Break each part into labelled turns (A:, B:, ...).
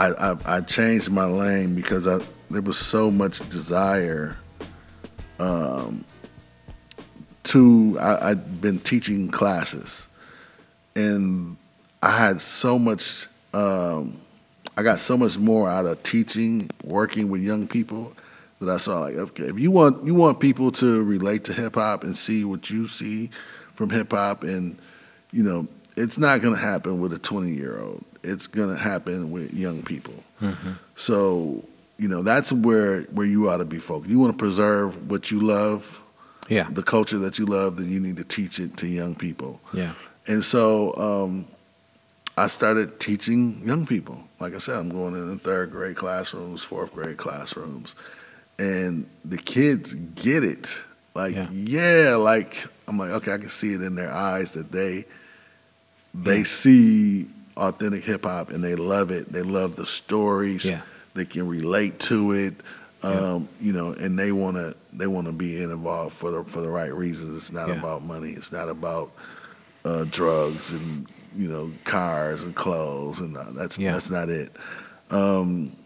A: I changed my lane because there was so much desire. I'd been teaching classes, and I had so much. I got so much more out of teaching, working with young people, that I saw like, okay, if you want people to relate to hip hop and see what you see from hip hop, and it's not going to happen with a 20-year-old. It's going to happen with young people. Mm-hmm. So that's where you ought to be focused. You want to preserve what you love, the culture that you love. Then you need to teach it to young people. Yeah, and so. I started teaching young people. Like I said, I'm going in the 3rd grade classrooms, 4th grade classrooms, and the kids get it. Like, I'm like, okay, I can see it in their eyes that they see authentic hip hop and they love it. They love the stories. Yeah. They can relate to it. And they wanna be involved for the right reasons. It's not about money. It's not about drugs and cars and clothes, and that's not it. And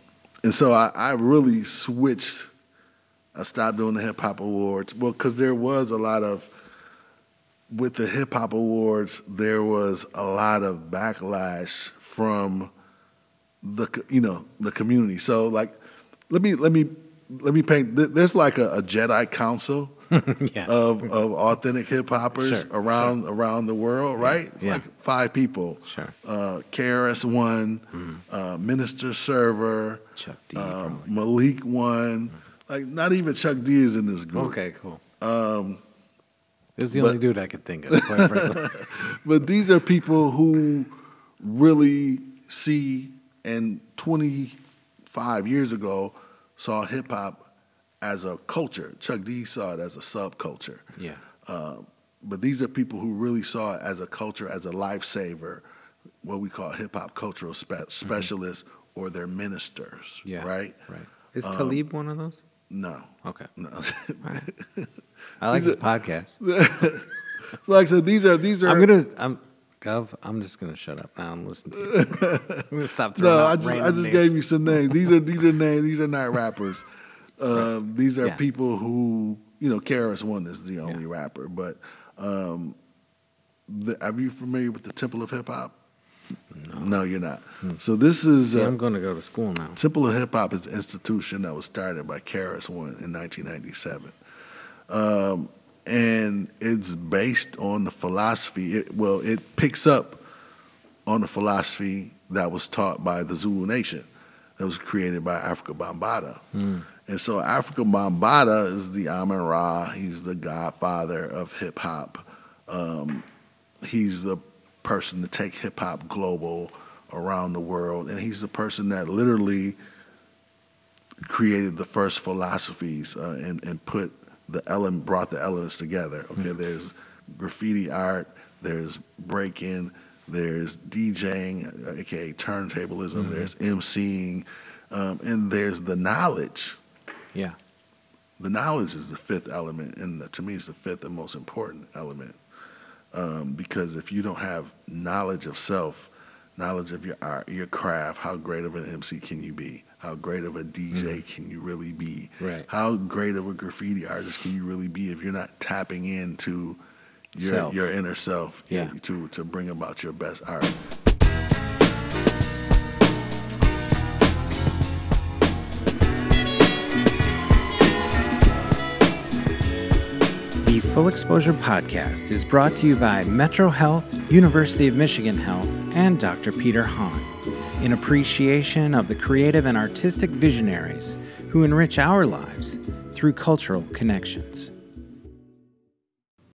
A: so I really switched. I stopped doing the hip hop awards. Well, because there was a lot of, with the hip hop awards, there was a lot of backlash from the community. So like, let me paint. There's like a Jedi council. of authentic hip hoppers around the world, right? Yeah. Like 5 people. Sure. Karis won, Minister Server, Chuck D, Malik won. Like not even Chuck D is in this group. Okay, cool.
B: It was the only dude I could think of, quite frankly.
A: But these are people who really see, and 25 years ago saw hip hop as a culture. Chuck D saw it as a subculture. Yeah. But these are people who really saw it as a culture, as a lifesaver, what we call hip-hop cultural specialists, or their ministers, right? Right.
B: Is Talib one of those?
A: No.
B: Okay.
A: No.
B: Right. I like his podcast.
A: So like I said, these are
B: Gov, I'm just gonna shut up now and listen to you. I'm gonna stop throwing out
A: I just gave you some names. These are names. These are not rappers. These are people who, Karis One is the only rapper, but are you familiar with the Temple of Hip Hop? No, you're not. So this is...
B: I'm going to go to school now.
A: Temple of Hip Hop is an institution that was started by Karis One in 1997. And it's based on the philosophy, it picks up on the philosophy that was taught by the Zulu Nation, that was created by Africa Bambaataa. And so Africa Bambaataa is the Amun-Ra. He's the godfather of hip hop. He's the person to take hip hop global around the world, and he's the person that literally created the first philosophies and brought the elements together. Okay, there's graffiti art, there's breaking, there's DJing, aka turntablism, there's MCing, and there's the knowledge. Yeah. The knowledge is the 5th element, and to me it's the 5th and most important element. Because if you don't have knowledge of self, knowledge of your art, your craft, how great of an MC can you be? How great of a DJ can you really be? Right. How great of a graffiti artist can you really be if you're not tapping into your inner self to bring about your best art?
B: The Full Exposure Podcast is brought to you by Metro Health, University of Michigan Health, and Dr. Peter Hahn, in appreciation of the creative and artistic visionaries who enrich our lives through cultural connections.